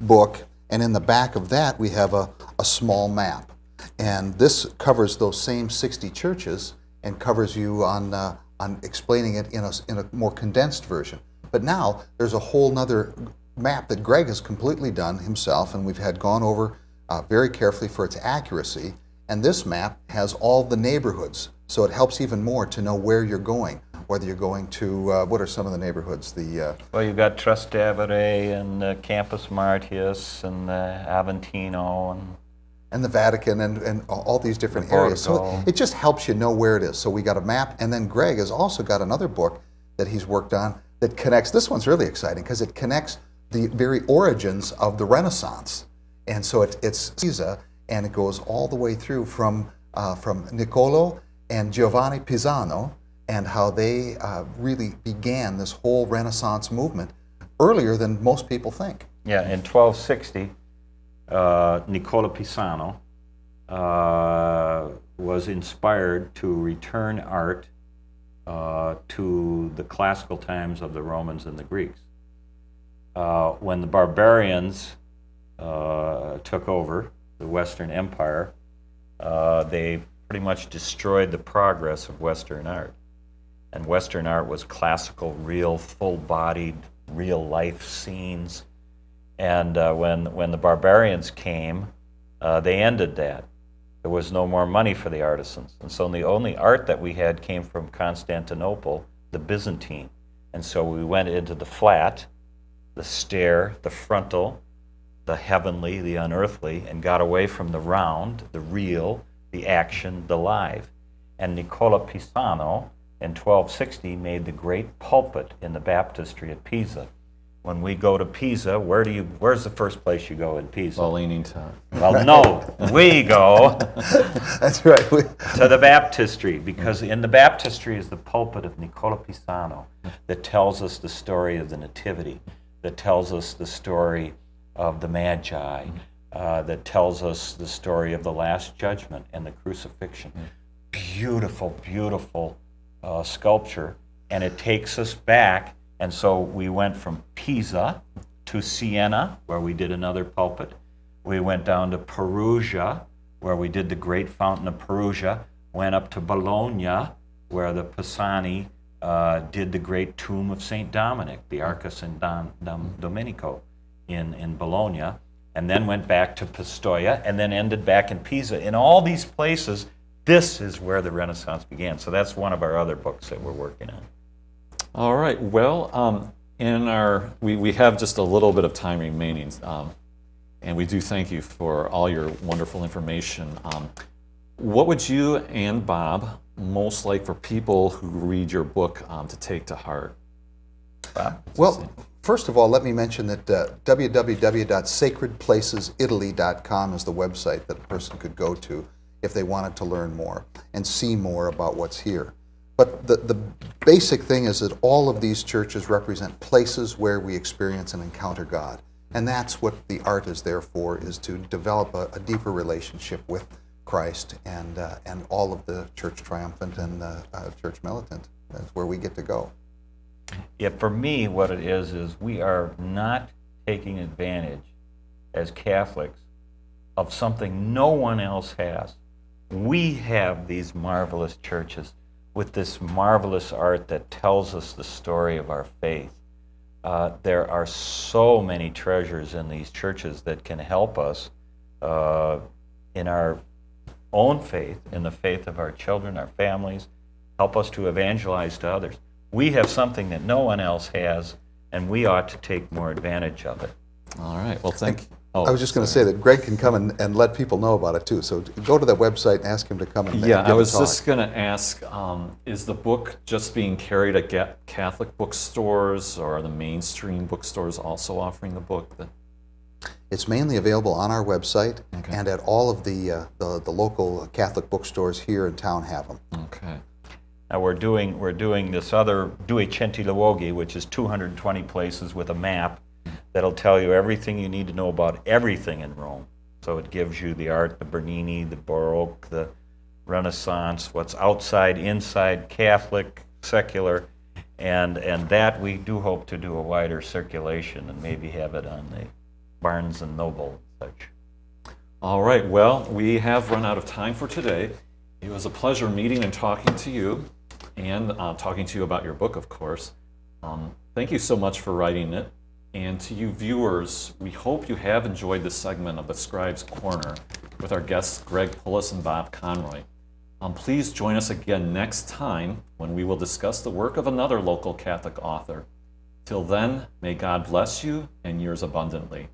book, and in the back of that we have a small map. And this covers those same 60 churches and covers you on explaining it in a more condensed version. But now there's a whole nother map that Greg has completely done himself, and we've had gone over very carefully for its accuracy. And this map has all the neighborhoods, so it helps even more to know where you're going, whether you're going to, what are some of the neighborhoods? Well, you've got Trastevere and Campus Martius and Aventino and the Vatican and all these different areas. So it just helps you know where it is. So we got a map, and then Greg has also got another book that he's worked on that connects. This one's really exciting because it connects the very origins of the Renaissance. And so it's Pisa, and it goes all the way through from Niccolo and Giovanni Pisano, and how they really began this whole Renaissance movement earlier than most people think. Yeah, in 1260, Niccolo Pisano was inspired to return art to the classical times of the Romans and the Greeks. When the barbarians took over the Western Empire, they pretty much destroyed the progress of Western art. And Western art was classical, real, full-bodied, real-life scenes. And when the barbarians came, they ended that. There was no more money for the artisans. And so the only art that we had came from Constantinople, the Byzantine. And so we went into the flat, the stair, the frontal, the heavenly, the unearthly, and got away from the round, the real, the action, the live. And Niccolo Pisano in 1260 made the great pulpit in the baptistry at Pisa. When we go to Pisa, where's the first place you go in Pisa? Well, leaning to. Well, no, we go That's right. to the baptistry, because in the baptistry is the pulpit of Niccolo Pisano that tells us the story of the Nativity, that tells us the story of the Magi, that tells us the story of the Last Judgment and the crucifixion. Beautiful, beautiful sculpture, and it takes us back. And so we went from Pisa to Siena, where we did another pulpit. We went down to Perugia, where we did the great fountain of Perugia. Went up to Bologna, where the Pisani did the great tomb of St. Dominic, the Arca San Domenico in Bologna, and then went back to Pistoia, and then ended back in Pisa. In all these places, this is where the Renaissance began. So that's one of our other books that we're working on. All right. Well, we have just a little bit of time remaining, and we do thank you for all your wonderful information. What would you and Bob most like for people who read your book to take to heart? Bob? Well, first of all, let me mention that www.sacredplacesitaly.com is the website that a person could go to if they wanted to learn more and see more about what's here. But the basic thing is that all of these churches represent places where we experience and encounter God. And that's what the art is there for, is to develop a deeper relationship with Christ and all of the church triumphant and church militant. That's where we get to go. Yeah, for me, what it is we are not taking advantage as Catholics of something no one else has. We have these marvelous churches with this marvelous art that tells us the story of our faith. There are so many treasures in these churches that can help us in our own faith, in the faith of our children, our families, help us to evangelize to others. We have something that no one else has, and we ought to take more advantage of it. All right. Well, thank you. I was just going to say that Greg can come and let people know about it too. So go to that website and ask him to come and Yeah, give I was a talk. just going to ask, is the book just being carried at Catholic bookstores, or are the mainstream bookstores also offering the book? It's mainly available on our website, Okay. and at all of the local Catholic bookstores here in town have them. Okay. Now we're doing this other Due Centi Luoghi, which is 220 places with a map that'll tell you everything you need to know about everything in Rome. So it gives you the art, the Bernini, the Baroque, the Renaissance, what's outside, inside, Catholic, secular, and that we do hope to do a wider circulation and maybe have it on the Barnes and Noble and such. All right, well, we have run out of time for today. It was a pleasure meeting and talking to you, and talking to you about your book, of course. Thank you so much for writing it. And to you viewers, we hope you have enjoyed this segment of the Scribes Corner with our guests Greg Pullis and Bob Conroy. Please join us again next time when we will discuss the work of another local Catholic author. Till then, may God bless you and yours abundantly.